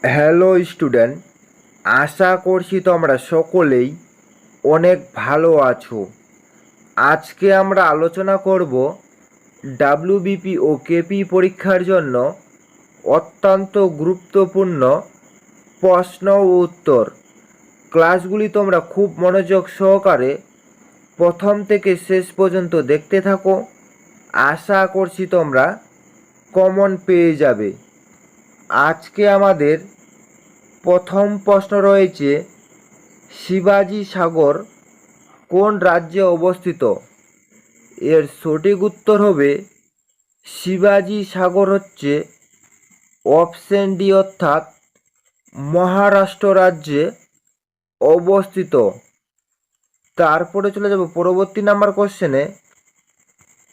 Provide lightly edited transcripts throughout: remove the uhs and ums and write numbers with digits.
Hello student, আশা করছি তোমরা সকলেই অনেক ভালো আছো। আজকে আমরা আলোচনা করব ডাব্লিউবিপি ও কেপি পরীক্ষার জন্য অত্যন্ত গুরুত্বপূর্ণ প্রশ্ন ও উত্তর। ক্লাসগুলি তোমরা খুব মনোযোগ সহকারে প্রথম থেকে শেষ পর্যন্ত দেখতে থাকো। আশা করছি তোমরা কমন পেয়ে যাবে। আজকে আমাদের প্রথম প্রশ্ন রয়েছে, শিবাজি সাগর কোন রাজ্যে অবস্থিত? এর সঠিক উত্তর হবে শিবাজি সাগর হচ্ছে অপশন ডি অর্থাৎ মহারাষ্ট্র রাজ্যে অবস্থিত। তারপরে চলে যাব পরবর্তী নাম্বার কোশ্চেনে।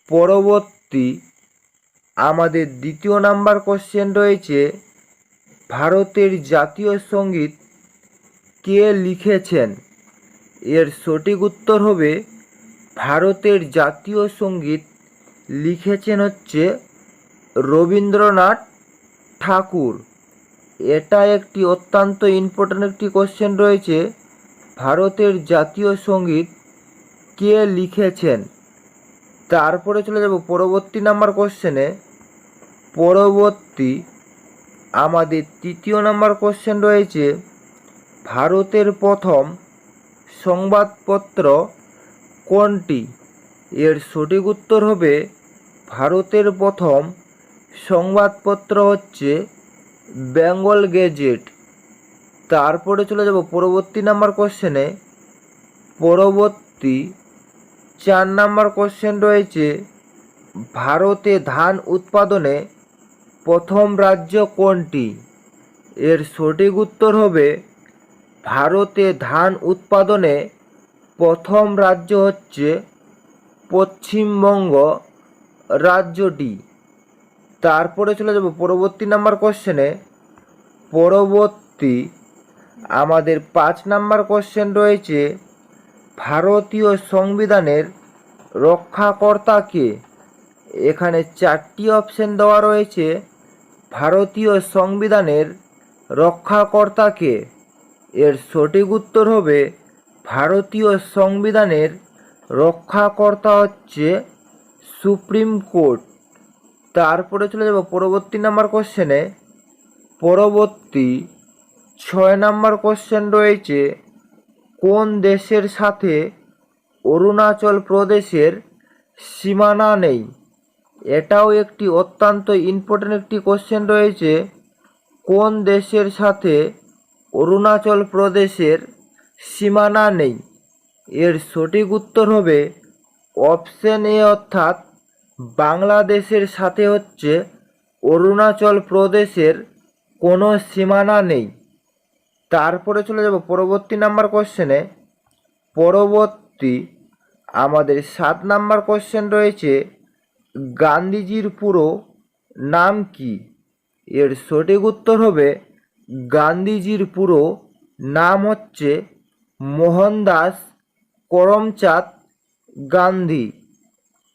পরবর্তী আমাদের দ্বিতীয় নাম্বার কোশ্চেন রয়েছে, ভারতের জাতীয় সঙ্গীত কে লিখেছেন? এর সঠিক উত্তর হবে ভারতের জাতীয় সঙ্গীত লিখেছেন হচ্ছে রবীন্দ্রনাথ ঠাকুর। এটা একটি অত্যন্ত ইম্পর্ট্যান্ট একটি কোশ্চেন রয়েছে, ভারতের জাতীয় সঙ্গীত কে লিখেছেন। তারপরে চলে যাব পরবর্তী নাম্বার কোশ্চেনে। পরবর্তী আমাদের তৃতীয় নাম্বার কোশ্চেন রয়েছে, ভারতের প্রথম সংবাদপত্র কোনটি? এর সঠিক উত্তর হবে ভারতের প্রথম সংবাদপত্র হচ্ছে বেঙ্গল গেজেট। তারপরে চলে যাব পরবর্তী নাম্বার কোশ্চেনে। পরবর্তী 4 নাম্বার কোশ্চেন রয়েছে, ভারতে ধান উৎপাদনে প্রথম রাজ্য কোনটি? এর সঠিক উত্তর হবে ভারতে ধান উৎপাদনে প্রথম রাজ্য হচ্ছে পশ্চিমবঙ্গ রাজ্যটি। তারপরে চলে যাব পরবর্তী নাম্বার কোশ্চেনে। পরবর্তী আমাদের 5 নাম্বার কোশ্চেন রয়েছে, ভারতীয় সংবিধানের রক্ষাকর্তা কে? এখানে 4টি অপশন দেওয়া রয়েছে, ভারতীয় সংবিধানের রক্ষাকর্তা কে? এর সঠিক উত্তর হবে ভারতীয় সংবিধানের রক্ষাকর্তা হচ্ছে সুপ্রিম কোর্ট। তারপরে চলে যাব পরবর্তী নাম্বার কোশ্চেনে। পরবর্তী 6 নাম্বার কোশ্চেন রয়েছে, কোন দেশের সাথে অরুণাচল প্রদেশের সীমানা নেই? এটাও একটি অত্যন্ত ইম্পর্ট্যান্ট একটি কোশ্চেন রয়েছে, কোন দেশের সাথে অরুণাচল প্রদেশের সীমানা নেই? এর সঠিক উত্তর হবে অপশন এ অর্থাৎ বাংলাদেশের সাথে হচ্ছে অরুণাচল প্রদেশের কোনো সীমানা নেই। তারপরে চলে যাব পরবর্তী নাম্বার কোশ্চেনে। পরবর্তী আমাদের 7 নাম্বার কোশ্চেন রয়েছে, গান্ধীজির পুরো নাম কি? এর সঠিক উত্তর হবে গান্ধীজির পুরো নাম হচ্ছে মোহনদাস করমচাঁদ গান্ধী।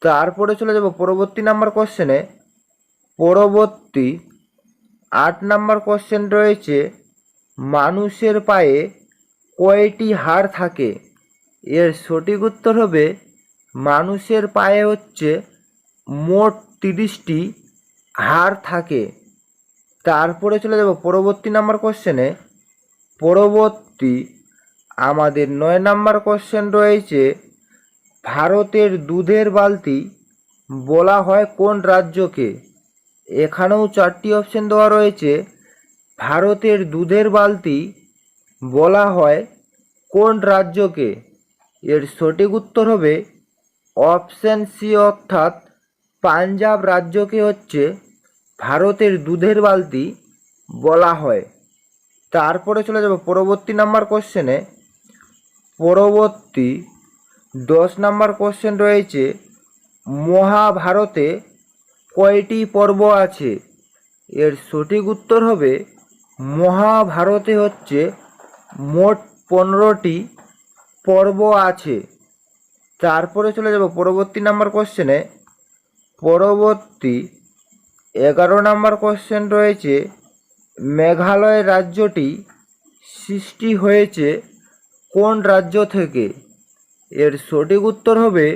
তারপরে চলে যাব পরবর্তী নাম্বার কোশ্চেনে। পরবর্তী 8 নাম্বার কোশ্চেন রয়েছে, মানুষের পায়ে কয়টি হাড় থাকে? এর সঠিক উত্তর হবে মানুষের পায়ে হচ্ছে মোট 30টি হাড় থাকে। তারপরে চলে যাব পরবর্তী নাম্বার কোশ্চেনে। পরবর্তী আমাদের 9 নাম্বার কোশ্চেন রয়েছে, ভারতের দুধের বালতি বলা হয় কোন রাজ্যকে? এখানেও 4টি অপশন দেওয়া রয়েছে, ভারতের দুধের বালতি বলা হয় কোন রাজ্যকে? এর সঠিক উত্তর হবে অপশন সি অর্থাৎ পাঞ্জাব রাজ্যকে হচ্ছে ভারতের দুধের বালতি বলা হয়। তারপরে চলে যাব পরবর্তী নাম্বার কোশ্চেনে। পরবর্তী 10 নাম্বার কোশ্চেন রয়েছে, মহাভারতে কয়টি পর্ব আছে? এর সঠিক উত্তর হবে মহাভারতে হচ্ছে মোট 15টি পর্ব আছে। তারপরে চলে যাব পরবর্তী নাম্বার কোশ্চেনে। পরবর্তী 11 নাম্বার কোশ্চেন রয়েছে, মেঘালয় রাজ্যটি সৃষ্টি হয়েছে কোন রাজ্য থেকে? এর সঠিক উত্তর হবে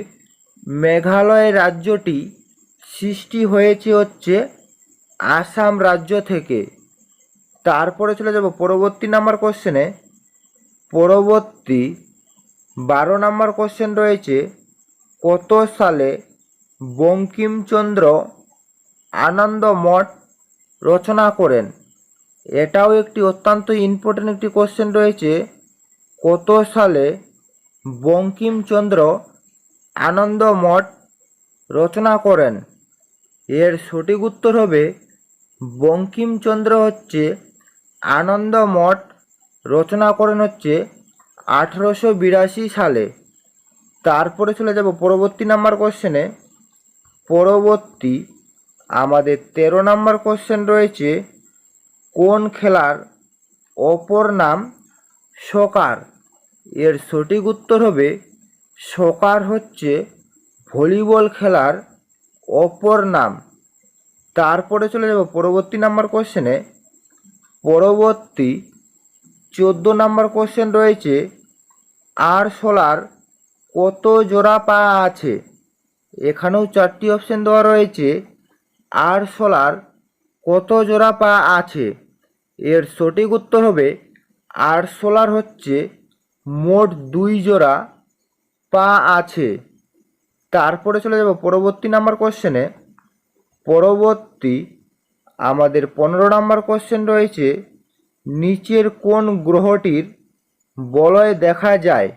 মেঘালয় রাজ্যটি সৃষ্টি হয়েছে হচ্ছে আসাম রাজ্য থেকে। তারপরে চলে যাব পরবর্তী নাম্বার কোশ্চেনে। পরবর্তী 12 নাম্বার কোশ্চেন রয়েছে, কত সালে বঙ্কিমচন্দ্র আনন্দ মঠ রচনা করেন? এটাও একটি অত্যন্ত ইম্পর্টেন্ট একটি কোশ্চেন রয়েছে, কত সালে বঙ্কিমচন্দ্র আনন্দ মঠ রচনা করেন? এর সঠিক উত্তর হবে বঙ্কিমচন্দ্র হচ্ছে আনন্দ মঠ রচনা করেন হচ্ছে 1882 সালে। তারপরে চলে যাব পরবর্তী নাম্বার কোশ্চেনে। পরবর্তী আমাদের 13 নাম্বার কোশ্চেন রয়েছে, কোন খেলার অপর নাম সকার? এর সঠিক উত্তর হবে সকার হচ্ছে ভলিবল খেলার অপর নাম। তারপরে চলে যাব পরবর্তী নাম্বার কোশ্চেনে। পরবর্তী 14 নাম্বার কোশ্চেন রয়েছে, আরশোলার কত জোড়া পা আছে? এখানেও 4টি অপশন দেওয়া রয়েছে, আরশোলার কত জোড়া পা আছে? এর সঠিক উত্তর হবে আরশোলার হচ্ছে মোট 2 জোড়া পা আছে। তারপরে চলে যাব পরবর্তী নাম্বার কোশ্চেনে। পরবর্তী আমাদের 15 নাম্বার কোশ্চেন রয়েছে, নিচের কোন গ্রহটির বলয় দেখা যায়?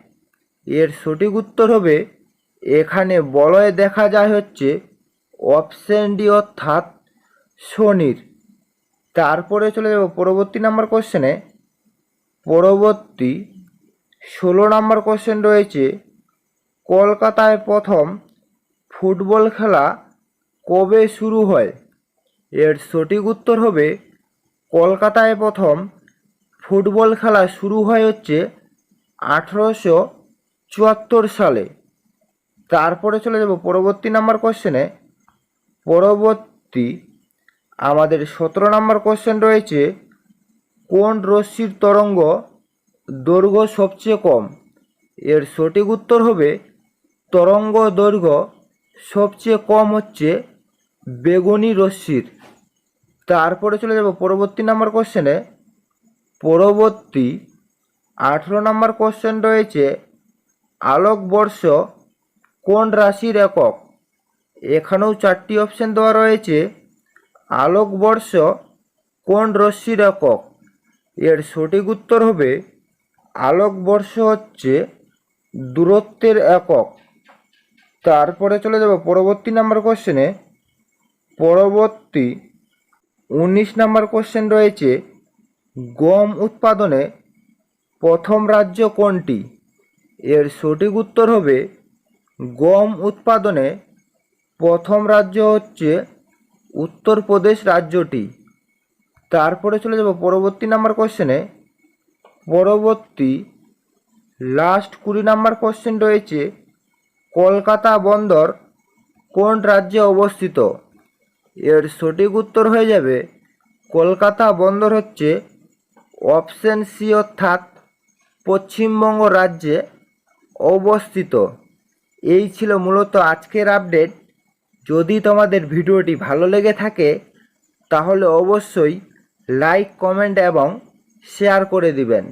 এর সঠিক উত্তর হবে এখানে বলয় দেখা যায় হচ্ছে অপশন ডি অর্থাৎ শনির। তারপরে চলে যাব পরবর্তী নাম্বার কোশ্চেনে। পরবর্তী 16 নাম্বার কোশ্চেন রয়েছে, কলকাতায় প্রথম ফুটবল খেলা কবে শুরু হয়? এর সঠিক উত্তর হবে কলকাতায় প্রথম ফুটবল খেলা শুরু হয় হচ্ছে 1874 সালে। তারপরে চলে যাব পরবর্তী নাম্বার কোশ্চেনে। পরবর্তী আমাদের 17 নাম্বার কোশ্চেন রয়েছে, কোন রশ্মির তরঙ্গ দৈর্ঘ্য সবচেয়ে কম? এর সঠিক উত্তর হবে তরঙ্গ দৈর্ঘ্য সবচেয়ে কম হচ্ছে বেগুনি রশ্মির। তারপরে চলে যাব পরবর্তী নাম্বার কোশ্চেনে। পরবর্তী 18 নাম্বার কোশ্চেন রয়েছে, আলোকবর্ষ কোন রাশির একক? এখানেও 4টি অপশন দেওয়া রয়েছে, আলোকবর্ষ কোন রশ্মির একক? এর সঠিক উত্তর হবে আলোকবর্ষ হচ্ছে দূরত্বের একক। তারপরে চলে যাব পরবর্তী নাম্বার কোশ্চেনে। পরবর্তী 19 নাম্বার কোশ্চেন রয়েছে, গম উৎপাদনে প্রথম রাজ্য কোনটি? এর সঠিক উত্তর হবে গম উৎপাদনে প্রথম রাজ্য হচ্ছে উত্তরপ্রদেশ রাজ্যটি। তারপরে চলে যাব পরবর্তী নাম্বার কোশ্চেনে। পরবর্তী লাস্ট 20 নাম্বার কোশ্চেন রয়েছে, কলকাতা বন্দর কোন রাজ্যে অবস্থিত? এর সঠিক উত্তর হয়ে যাবে কলকাতা বন্দর হচ্ছে অপশন সি অর্থাৎ পশ্চিমবঙ্গ রাজ্যে অবস্থিত। এই ছিল মূলত আজকের আপডেট। যদি তোমাদের ভিডিওটি ভালো লেগে থাকে তাহলে অবশ্যই লাইক, কমেন্ট এবং শেয়ার করে দিবেন।